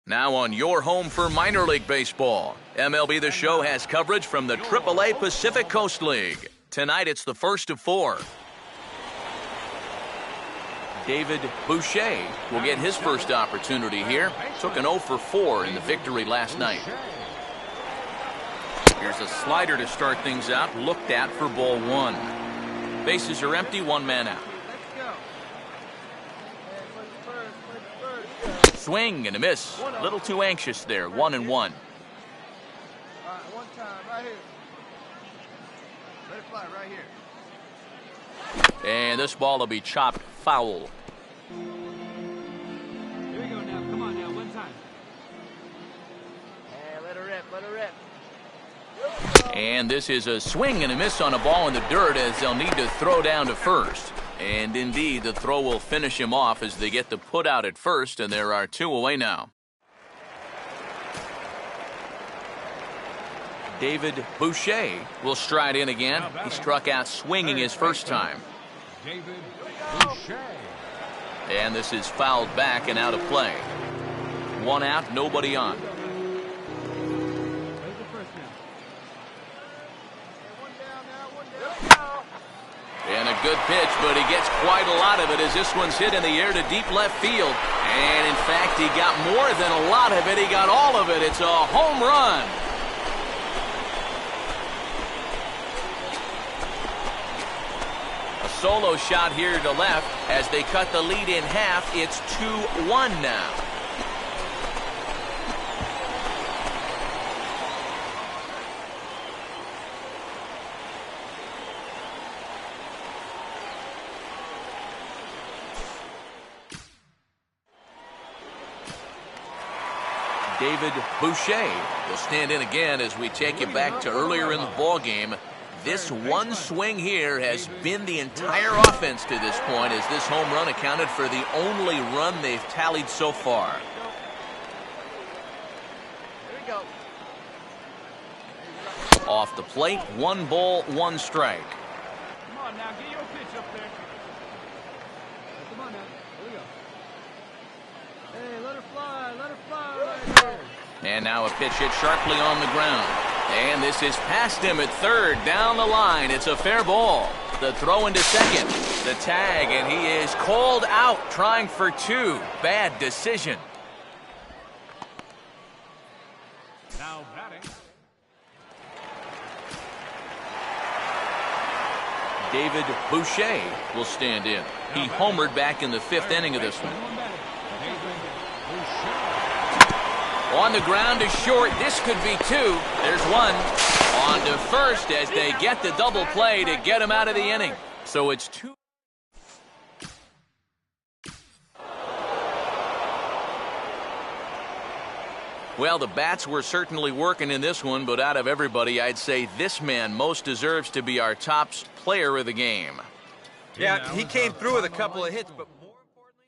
Now on your home for minor league baseball, MLB The Show has coverage from the AAA Pacific Coast League. Tonight it's the first of four. David Boucher will get his first opportunity here. Took an 0 for 4 in the victory last night. Here's a slider to start things out, looked at for ball one. Bases are empty, one man out. Swing and a miss. A little too anxious there, 1-1. All right, one time, right here. Let it fly right here. And this ball will be chopped foul. Here we go now. Come on now, one time. Yeah, let her rip, let her rip. And this is a swing and a miss on a ball in the dirt as they'll need to throw down to first. And indeed, the throw will finish him off as they get the put out at first, and there are 2 away now. David Boucher will stride in again. He struck out swinging his first time. David Boucher. And this is fouled back and out of play. 1 out, nobody on. And a good pitch, but he gets quite a lot of it as this one's hit in the air to deep left field. And in fact, he got more than a lot of it. He got all of it. It's a home run. A solo shot here to left as they cut the lead in half. It's 2-1 now. David Boucher will stand in again as we take you back to earlier in the ball game. This one swing here has been the entire offense to this point, as this home run accounted for the only run they've tallied so far. Here we go. Off the plate, 1 ball, 1 strike. Come on now, get your pitch up there. Come on now, here we go. Hey, let her fly right here. And now a pitch hit sharply on the ground. And this is past him at third, down the line. It's a fair ball. The throw into second. The tag, and he is called out, trying for 2. Bad decision. Now batting. David Boucher will stand in. He homered back in the 5th inning of this one. On the ground is short. This could be 2. There's 1. On to first as they get the double play to get him out of the inning. So it's 2. Well, the bats were certainly working in this one, but out of everybody, I'd say this man most deserves to be our top player of the game. Yeah, he came through with a couple of hits, but more importantly...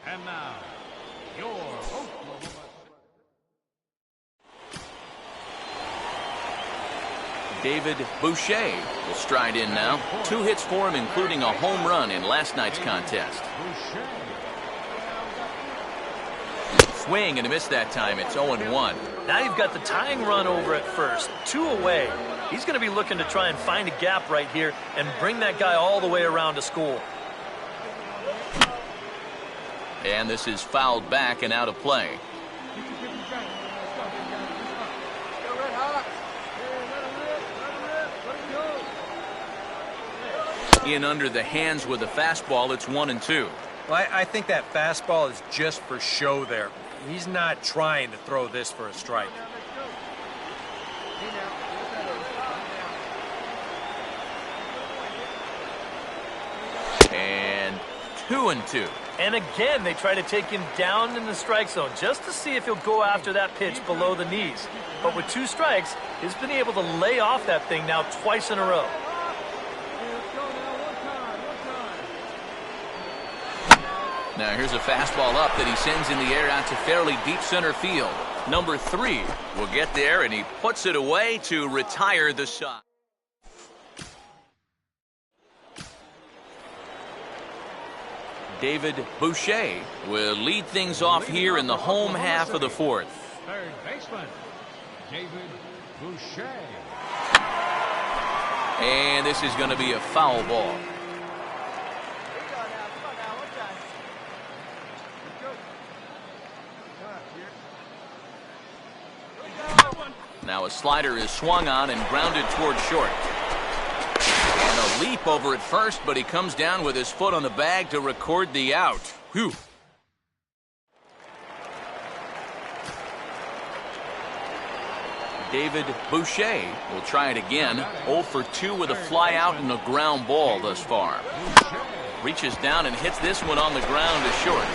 And now, your Oklahoma. David Boucher will stride in now. 2 hits for him, including a home run in last night's contest. Swing and a miss that time. It's 0-1. Now you've got the tying run over at first. 2 away. He's going to be looking to try and find a gap right here and bring that guy all the way around to score. And this is fouled back and out of play. In under the hands with a fastball, it's 1-2. Well, I think that fastball is just for show there. He's not trying to throw this for a strike. And 2-2. And again, they try to take him down in the strike zone just to see if he'll go after that pitch below the knees. But with 2 strikes, he's been able to lay off that thing now twice in a row. Now here's a fastball up that he sends in the air out to fairly deep center field. Number 3 will get there, and he puts it away to retire the side. David Boucher will lead things off here in the home half of the 4th. Third baseman, David Boucher. And this is going to be a foul ball. Now a slider is swung on and grounded toward short. And a leap over at first, but he comes down with his foot on the bag to record the out. Whew. David Boucher will try it again. 0 for 2 with a fly out and a ground ball thus far. Reaches down and hits this one on the ground to short.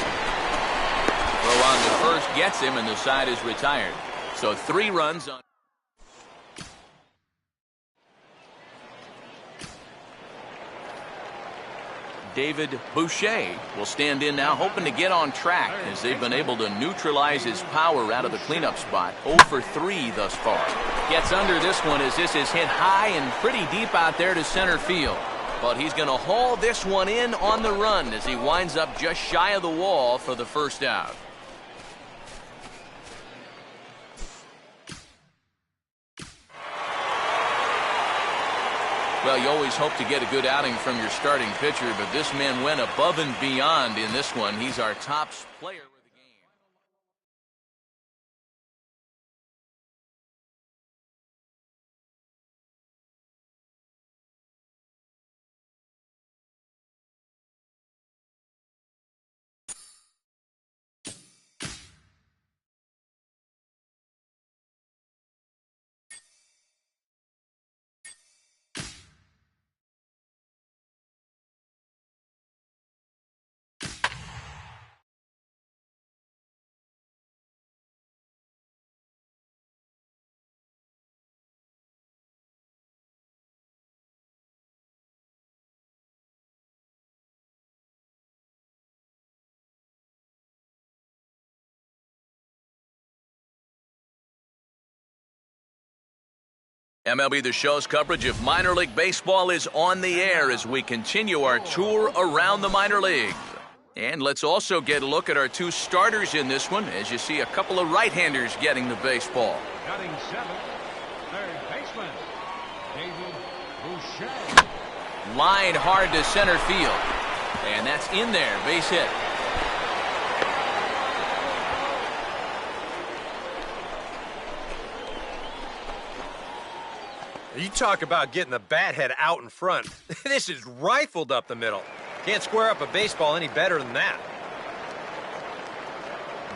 Throw on to first gets him, and the side is retired. So 3 runs on. David Boucher will stand in now, hoping to get on track as they've been able to neutralize his power out of the cleanup spot. 0 for 3 thus far. Gets under this one as this is hit high and pretty deep out there to center field. But he's going to haul this one in on the run as he winds up just shy of the wall for the first out. Well, you always hope to get a good outing from your starting pitcher, but this man went above and beyond in this one. He's our top player of the game. MLB The Show's coverage of minor league baseball is on the air as we continue our tour around the minor leagues. And let's also get a look at our 2 starters in this one, as you see a couple of right-handers getting the baseball. Batting 7th, third baseman, David Boucher. Line hard to center field. And that's in there, base hit. You talk about getting the bat head out in front. This is rifled up the middle. Can't square up a baseball any better than that.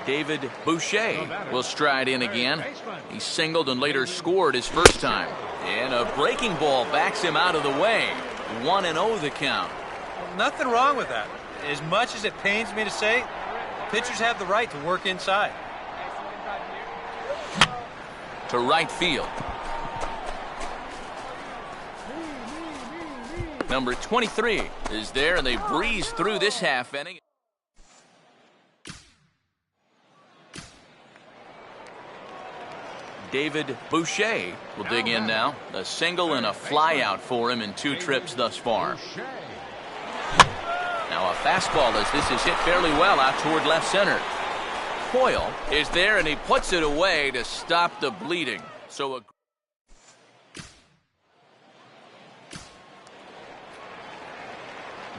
David Boucher will stride in again. He singled and later scored his first time. And a breaking ball backs him out of the way. 1-0 the count. Nothing wrong with that. As much as it pains me to say, pitchers have the right to work inside. To right field. Number 23 is there, and they breeze through this half inning. David Boucher will dig in now. A single and a fly out for him in 2 trips thus far. Now a fastball as this is hit fairly well out toward left center. Coyle is there, and he puts it away to stop the bleeding. So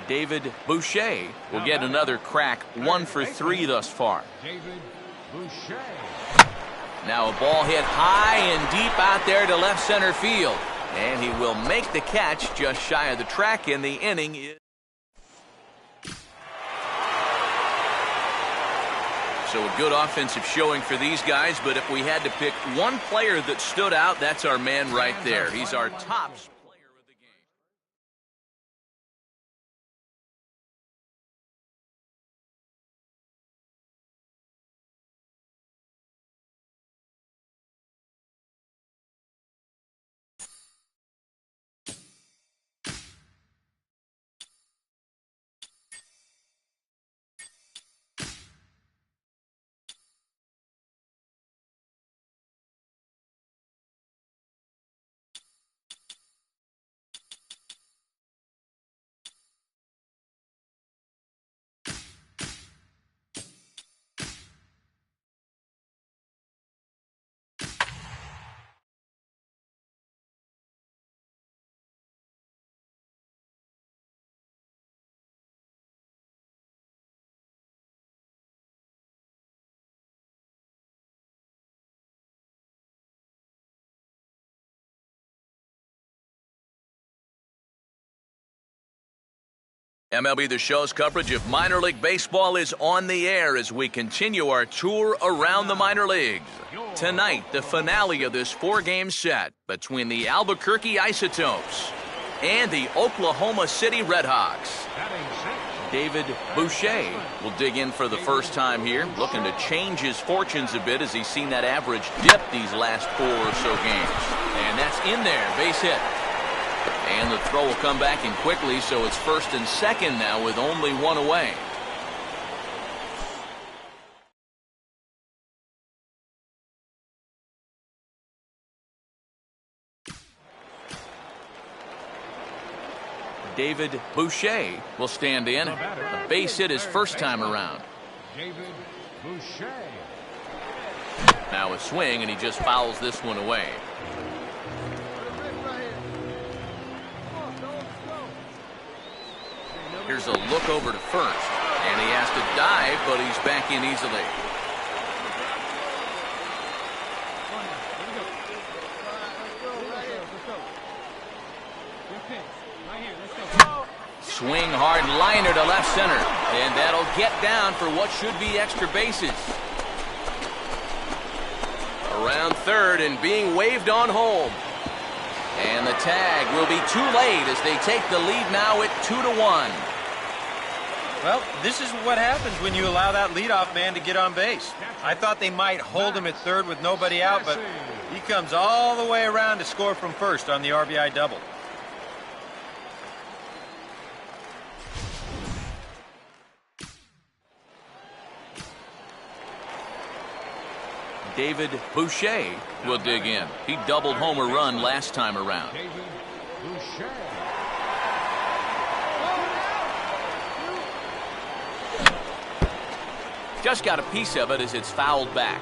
David Boucher will get another crack. 1 for 3 thus far. David Boucher. Now a ball hit high and deep out there to left center field. And he will make the catch just shy of the track, and the inning is... So a good offensive showing for these guys, but if we had to pick one player that stood out, that's our man right there. He's our top player of the game. MLB The Show's coverage of minor league baseball is on the air as we continue our tour around the minor leagues. Tonight, the finale of this four-game set between the Albuquerque Isotopes and the Oklahoma City Redhawks. David Boucher will dig in for the first time here, looking to change his fortunes a bit as he's seen that average dip these last 4 or so games. And that's in there, base hit. And the throw will come back in quickly, so it's first and second now with only one away. David Boucher will stand in. A base hit his first time around. David Boucher. Now a swing, and he just fouls this one away. Here's a look over to first, and he has to dive, but he's back in easily. Swing hard liner to left center, and that'll get down for what should be extra bases. Around third and being waved on home. And the tag will be too late as they take the lead now at 2-1. Well, this is what happens when you allow that leadoff man to get on base. I thought they might hold him at third with nobody out, but he comes all the way around to score from first on the RBI double. David Boucher will dig in. He doubled home a run last time around. David Boucher. Just got a piece of it as it's fouled back.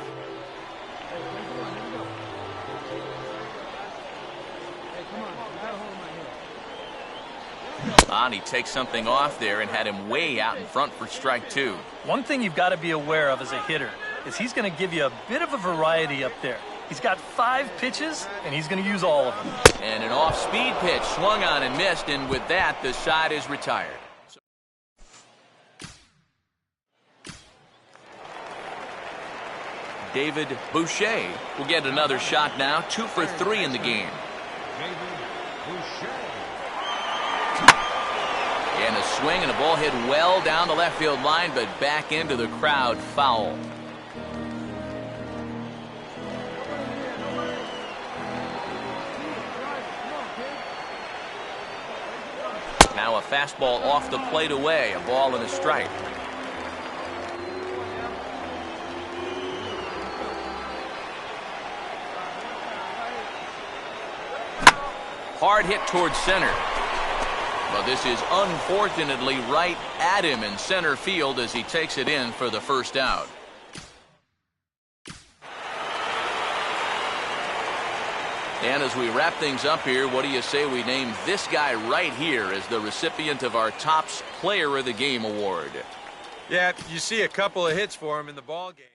And he takes something off there and had him way out in front for strike 2. One thing you've got to be aware of as a hitter is he's going to give you a bit of a variety up there. He's got 5 pitches, and he's going to use all of them. And an off-speed pitch swung on and missed, and with that, the side is retired. David Boucher will get another shot now, 2 for 3 in the game. David Boucher. And a swing and a ball hit well down the left field line, but back into the crowd, foul. Now a fastball off the plate away, a ball and a strike. Hard hit towards center. But this is unfortunately right at him in center field as he takes it in for the first out. And as we wrap things up here, what do you say we name this guy right here as the recipient of our Topps Player of the Game award? Yeah, you see a couple of hits for him in the ball game.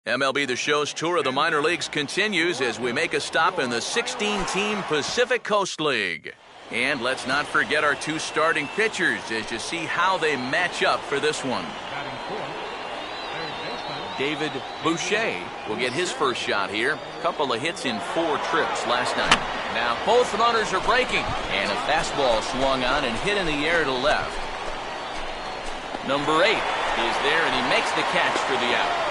MLB The Show's tour of the minor leagues continues as we make a stop in the 16-team Pacific Coast League. And let's not forget our two starting pitchers as you see how they match up for this one. David Boucher will get his first shot here. Couple of hits in 4 trips last night. Now both runners are breaking, and a fastball swung on and hit in the air to left. Number 8 is there, and he makes the catch for the out.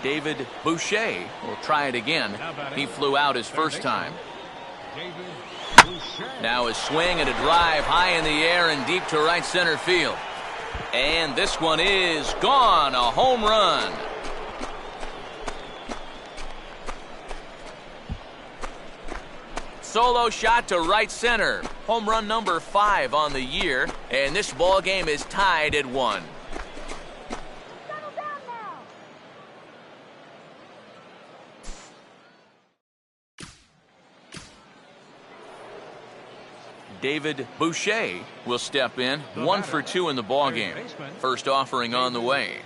David Boucher will try it again. He flew out his first time. Now a swing and a drive high in the air and deep to right center field. And this one is gone, a home run. Solo shot to right center. Home run number 5 on the year, and this ball game is tied at 1. David Boucher will step in, 1 for 2 in the ball game. First offering on the way.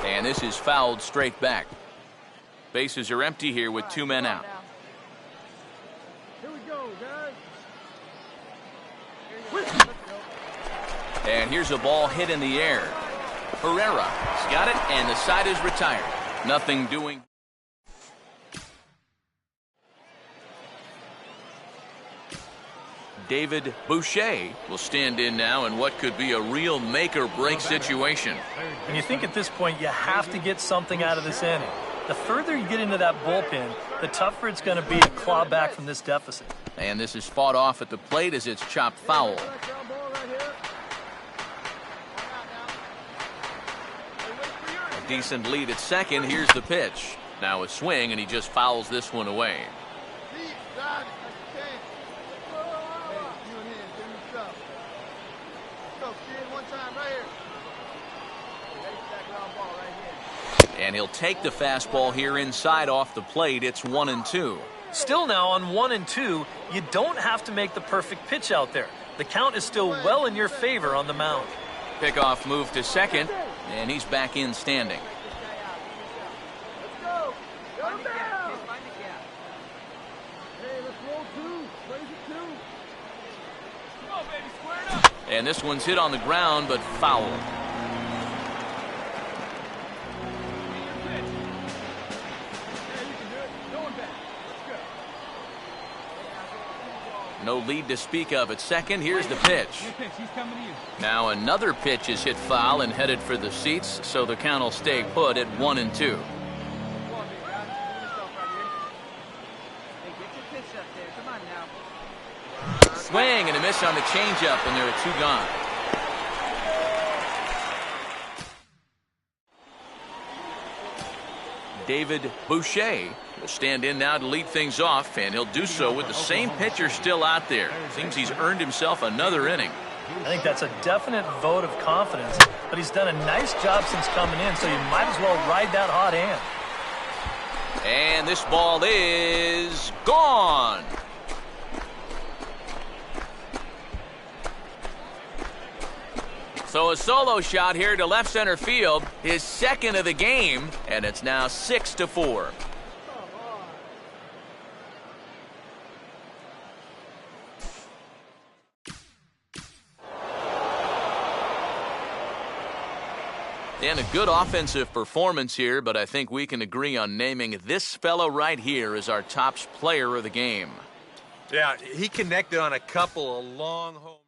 And this is fouled straight back. Bases are empty here with 2 men out. Here we go, guys. And here's a ball hit in the air. Herrera's got it, and the side is retired. Nothing doing. David Boucher will stand in now in what could be a real make-or-break situation. And you think at this point you have to get something out of this inning. The further you get into that bullpen, the tougher it's going to be to claw back from this deficit. And this is fought off at the plate as it's chopped foul. A decent lead at second. Here's the pitch. Now a swing, and he just fouls this one away. And he'll take the fastball here inside off the plate. It's 1-2. Still now on 1-2, you don't have to make the perfect pitch out there. The count is still well in your favor on the mound. Pickoff move to second, and he's back in standing. And this one's hit on the ground, but foul. No lead to speak of at second. Here's the pitch. Now another pitch is hit foul and headed for the seats, so the count will stay put at 1-2. Swing and a miss on the changeup, and there are 2 gone. David Boucher will stand in now to lead things off, and he'll do so with the same pitcher still out there. Seems he's earned himself another inning. I think that's a definite vote of confidence, but he's done a nice job since coming in, so you might as well ride that hot hand. And this ball is gone. So a solo shot here to left center field, his second of the game, and it's now 6-4. And a good offensive performance here, but I think we can agree on naming this fellow right here as our top player of the game. Yeah, he connected on a couple of long home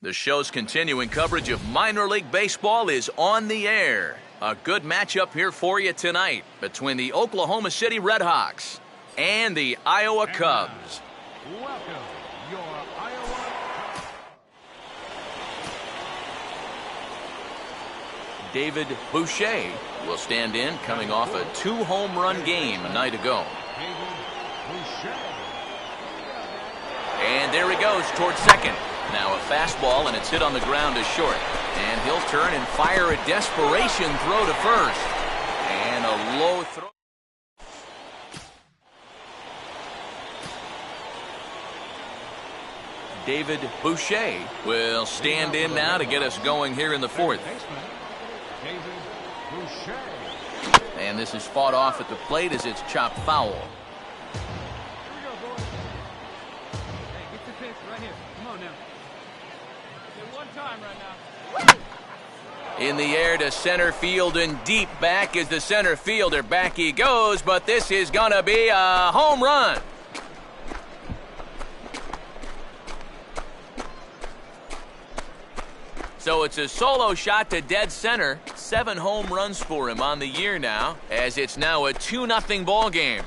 The show's continuing coverage of minor league baseball is on the air. A good matchup here for you tonight between the Oklahoma City Redhawks and the Iowa Cubs. Welcome, your Iowa. David Boucher will stand in, coming off a 2-home run game a night ago. And there he goes towards second. Now a fastball, and it's hit on the ground to short. And he'll turn and fire a desperation throw to first. And a low throw. David Boucher will stand in now to get us going here in the fourth. And this is fought off at the plate as it's chopped foul. In the air to center field and deep back is the center fielder. Back he goes, but this is going to be a home run. So it's a solo shot to dead center. 7 home runs for him on the year now, as it's now a 2-0 ball game.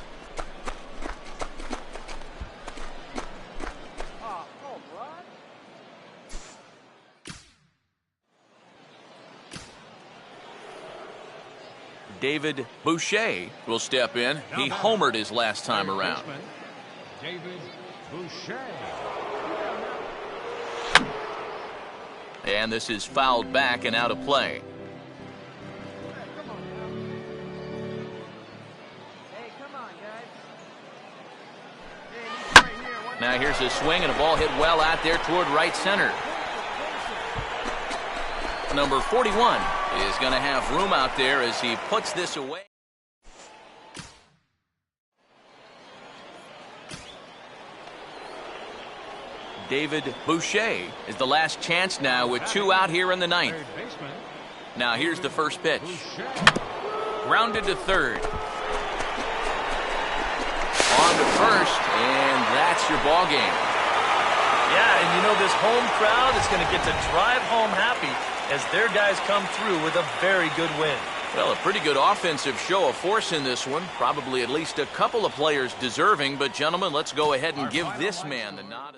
David Boucher will step in. He homered his last time around. David Boucher. And this is fouled back and out of play. Now here's a swing and a ball hit well out there toward right center. Number 41 is going to have room out there as he puts this away. David Boucher is the last chance now with 2 out here in the ninth. Now here's the first pitch. Grounded to third. On to first, and that's your ball game. Yeah, and you know this home crowd is going to get to drive home happy as their guys come through with a very good win. Well, a pretty good offensive show of force in this one. Probably at least a couple of players deserving. But, gentlemen, let's go ahead and give this man the nod.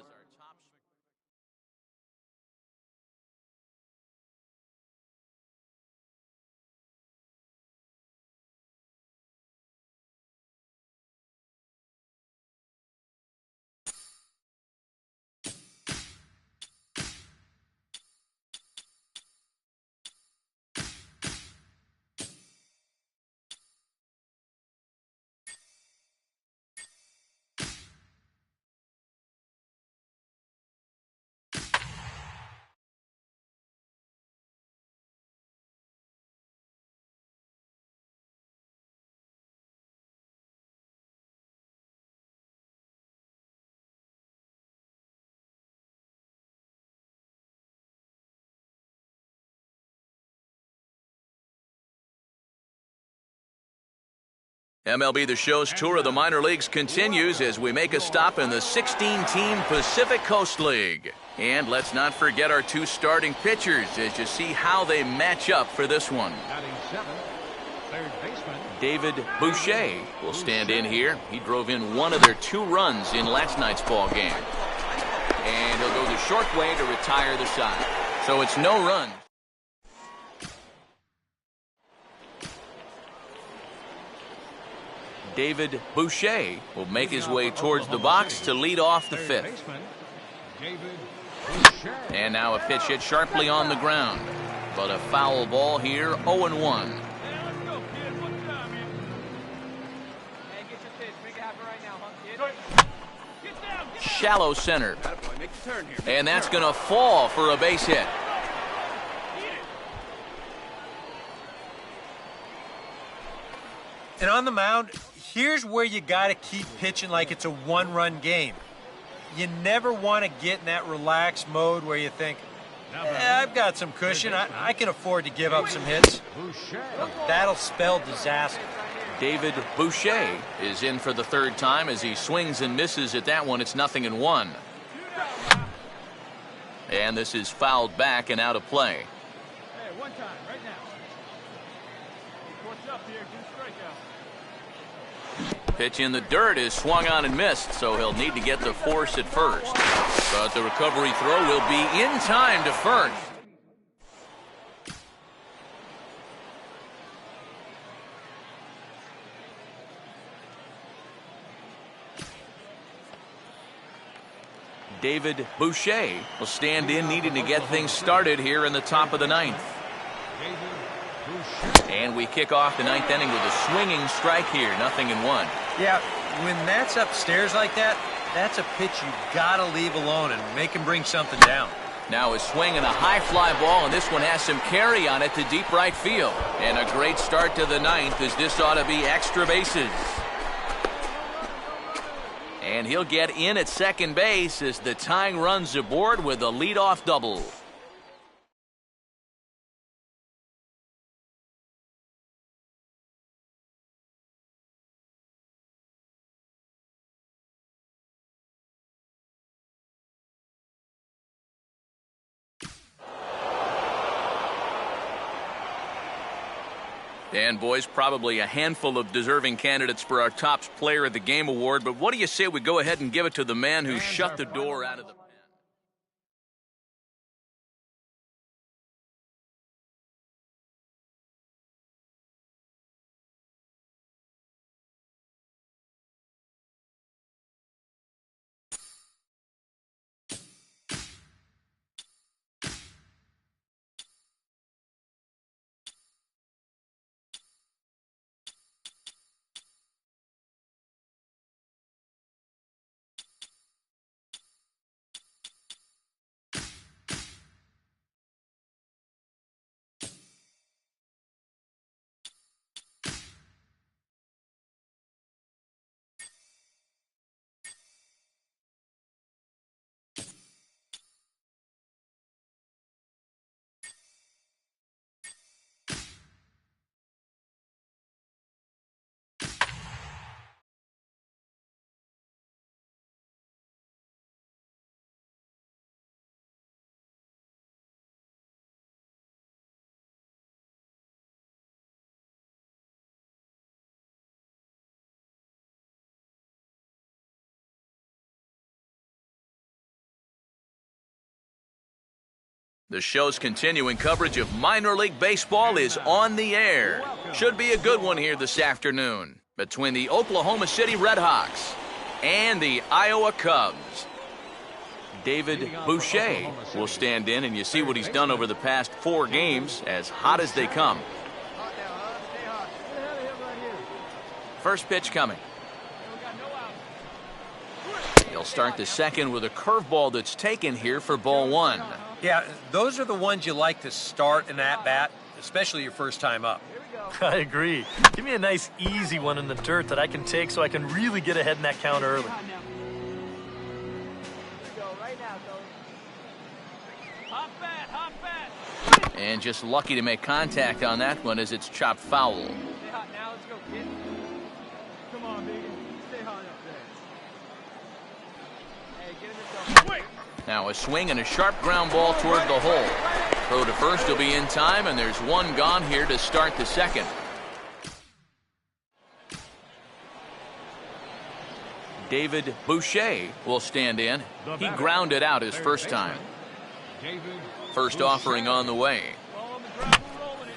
MLB The Show's tour of the minor leagues continues as we make a stop in the 16-team Pacific Coast League. And let's not forget our 2 starting pitchers as you see how they match up for this one. David Boucher will stand in here. He drove in one of their 2 runs in last night's ball game. And he'll go the short way to retire the side. So it's no run. David Boucher will make his way towards the box to lead off the 5th. And now a pitch hit sharply on the ground. But a foul ball here, 0-1. Shallow center. And that's going to fall for a base hit. And on the mound, here's where you got to keep pitching like it's a 1-run game. You never want to get in that relaxed mode where you think, I've got some cushion. I can afford to give up some hits. That'll spell disaster. David Boucher is in for the 3rd time as he swings and misses at that one. It's 0-1. And this is fouled back and out of play. Hey, one time, right now. What's up here? Good strikeout. Pitch in the dirt is swung on and missed, so he'll need to get the force at first. But the recovery throw will be in time to first. David Boucher will stand in, needing to get things started here in the top of the ninth. And we kick off the ninth inning with a swinging strike here, 0-1. Yeah, when that's upstairs like that, that's a pitch you gotta leave alone and make him bring something down. Now a swing and a high fly ball, and this one has some carry on it to deep right field. And a great start to the ninth, as this ought to be extra bases. And he'll get in at second base as the tying run's aboard with a leadoff double. And boys, probably a handful of deserving candidates for our top player of the game award, but what do you say we go ahead and give it to the man who shut the door out of the pen? The show's continuing coverage of minor league baseball is on the air. Should be a good one here this afternoon between the Oklahoma City Redhawks and the Iowa Cubs. David Boucher will stand in, and you see what he's done over the past 4 games, as hot as they come. First pitch coming. He'll start the second with a curveball that's taken here for ball 1. Yeah, those are the ones you like to start an at-bat, especially your first time up. I agree. Give me a nice, easy one in the dirt that I can take so I can really get ahead in that count early. And just lucky to make contact on that one as it's chopped foul. Stay hot now. Let's go, kid. Come on, baby. Stay hot up there. Hey, get in the double. Now a swing and a sharp ground ball toward the hole. Throw to first will be in time, and there's one gone here to start the second. David Boucher will stand in. He grounded out his first time. First offering on the way.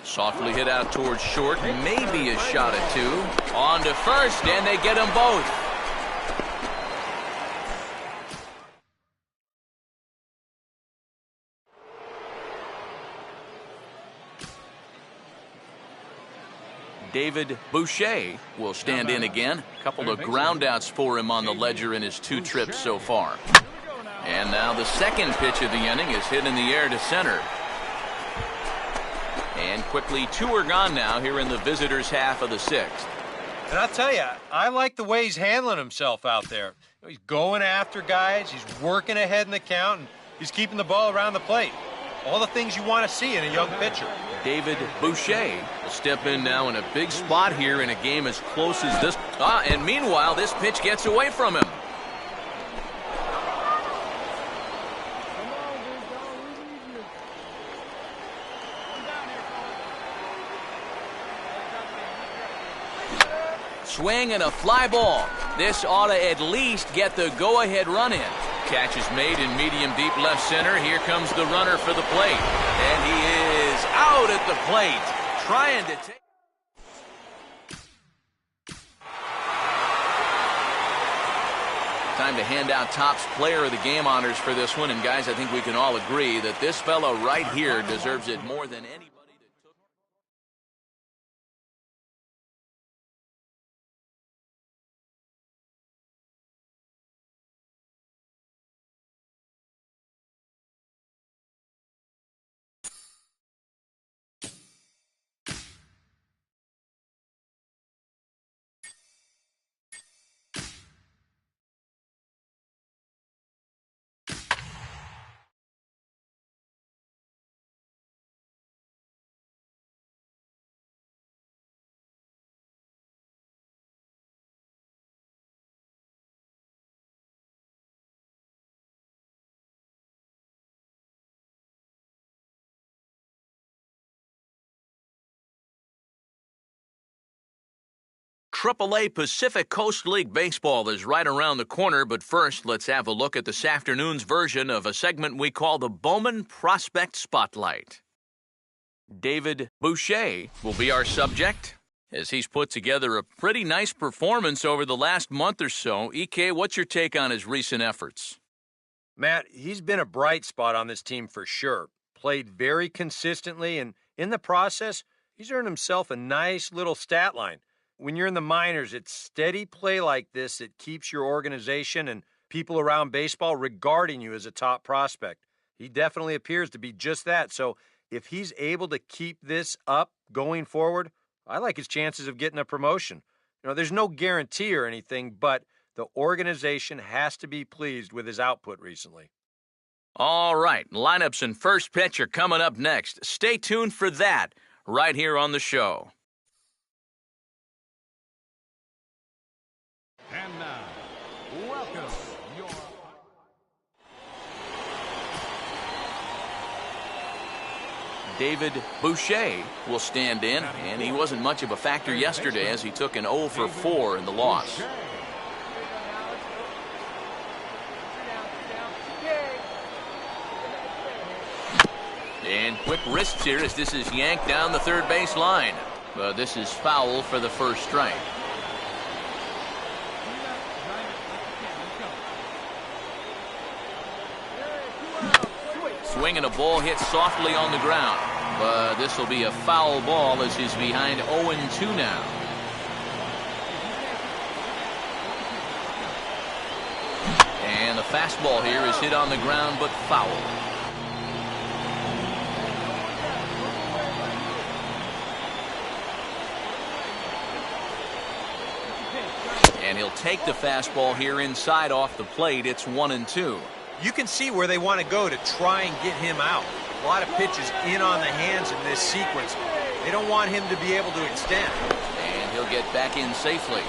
Softly hit out towards short. Maybe a shot at 2. On to first, and they get them both. David Boucher will stand in again. A couple of groundouts for him on the ledger in his 2 trips so far. And now the second pitch of the inning is hit in the air to center. And quickly 2 are gone now here in the visitors' half of the 6th. And I'll tell you, I like the way he's handling himself out there. He's going after guys, he's working ahead in the count, and he's keeping the ball around the plate. All the things you want to see in a young pitcher. David Boucher will step in now in a big spot here in a game as close as this. And meanwhile, this pitch gets away from him. Swing and a fly ball. This ought to at least get the go-ahead run in. Catch is made in medium deep left center. Here comes the runner for the plate. And he is out at the plate, trying to take... Time to hand out Topps Player of the Game honors for this one. And guys, I think we can all agree that this fellow right here deserves it more than anybody. AAA Pacific Coast League Baseball is right around the corner, but first, let's have a look at this afternoon's version of a segment we call the Bowman Prospect Spotlight. David Boucher will be our subject, as he's put together a pretty nice performance over the last month or so. EK, what's your take on his recent efforts? Matt, he's been a bright spot on this team for sure. Played very consistently, and in the process, he's earned himself a nice little stat line. When you're in the minors, it's steady play like this that keeps your organization and people around baseball regarding you as a top prospect. He definitely appears to be just that. So if he's able to keep this up going forward, I like his chances of getting a promotion. You know, there's no guarantee or anything, but the organization has to be pleased with his output recently. All right, lineups and first pitch are coming up next. Stay tuned for that right here on the show. And now, welcome your... David Boucher will stand in, and he wasn't much of a factor yesterday as he took an 0 for 4 in the loss. And quick wrists here as this is yanked down the third base line. But this is foul for the first strike. Swing and a ball hit softly on the ground. But this will be a foul ball as he's behind 0-2 now. And the fastball here is hit on the ground but foul. And he'll take the fastball here inside off the plate. It's 1-2. You can see where they want to go to try and get him out. A lot of pitches in on the hands in this sequence. They don't want him to be able to extend. And he'll get back in safely.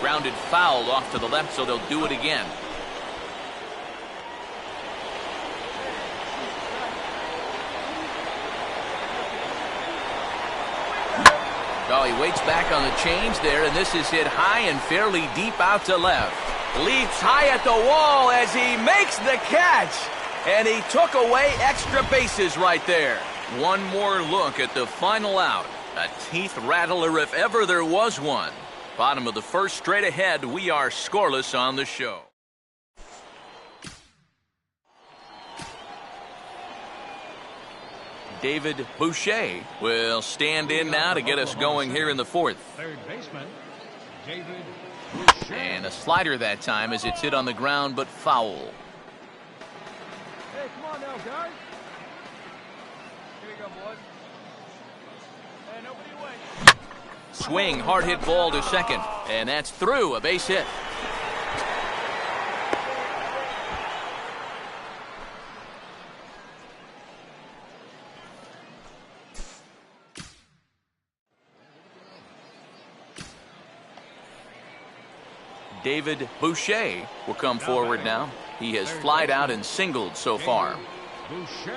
Grounded foul off to the left, so they'll do it again. Oh, he waits back on the change there, and this is hit high and fairly deep out to left. Leaps high at the wall as he makes the catch, and he took away extra bases right there. One more look at the final out. A teeth rattler if ever there was one. Bottom of the first, straight ahead. We are scoreless on the show. David Boucher will stand in now to get us going here in the fourth. Third baseman, David Boucher. And a slider that time as it's hit on the ground but foul. Hey, come on now, guys. Here we go, boys. Hey, nobody away. Swing, hard hit ball to second, and that's through, a base hit. David Boucher will come forward now. He has flied out and singled so far. Boucher.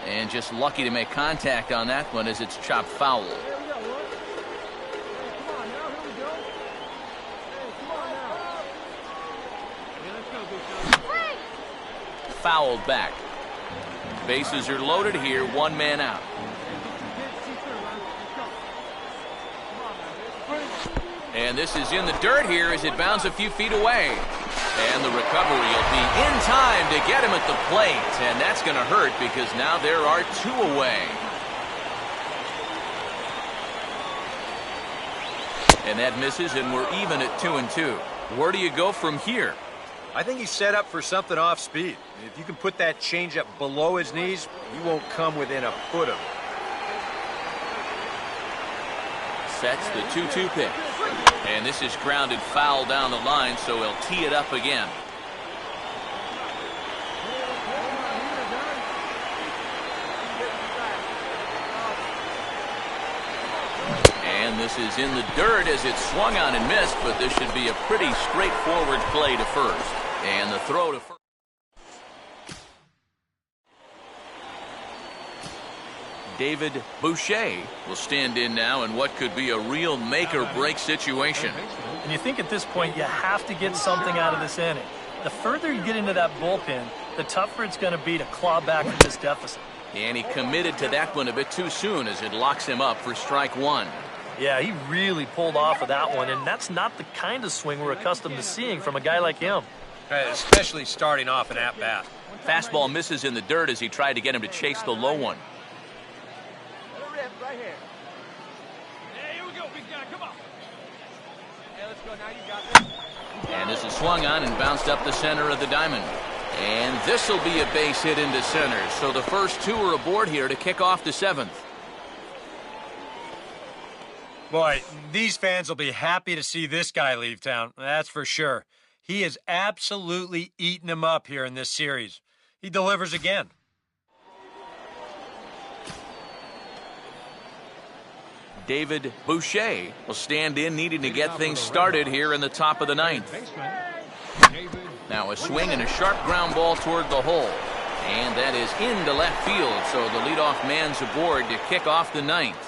And just lucky to make contact on that one as it's chopped foul. Fouled back. Bases are loaded here, one man out. And this is in the dirt here as it bounds a few feet away. And the recovery will be in time to get him at the plate. And that's going to hurt because now there are two away. And that misses, and we're even at 2-2. Where do you go from here? I think he's set up for something off speed. If you can put that changeup below his knees, you won't come within a foot of him. Sets the 2-2 pitch. And this is grounded foul down the line, so he'll tee it up again. And this is in the dirt as it's swung on and missed, but this should be a pretty straightforward play to first. And the throw to first. David Boucher will stand in now in what could be a real make-or-break situation. And you think at this point you have to get something out of this inning. The further you get into that bullpen, the tougher it's going to be to claw back from this deficit. And he committed to that one a bit too soon as it locks him up for strike one. Yeah, he really pulled off of that one, and that's not the kind of swing we're accustomed to seeing from a guy like him. Especially starting off an at-bat. Fastball misses in the dirt as he tried to get him to chase the low one. Right here. Hey, here we go, big guy. Come on. Hey, let's go. Now you got this. And this is swung on and bounced up the center of the diamond. And this will be a base hit into center. So the first two are aboard here to kick off the seventh. Boy, these fans will be happy to see this guy leave town. That's for sure. He is absolutely eating him up here in this series. He delivers again. David Boucher will stand in, needing to get things started here in the top of the ninth. Now a swing and a sharp ground ball toward the hole. And that is into left field, so the leadoff man's aboard to kick off the ninth.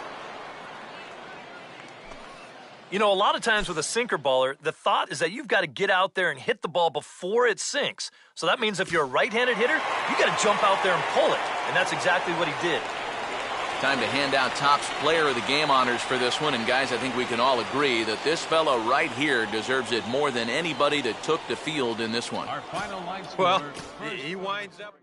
You know, a lot of times with a sinker baller, the thought is that you've got to get out there and hit the ball before it sinks. So that means if you're a right-handed hitter, you got to jump out there and pull it. And that's exactly what he did. Time to hand out Topps Player of the Game honors for this one. And guys, I think we can all agree that this fellow right here deserves it more than anybody that took the field in this one. Our final line Well, score, he winds up...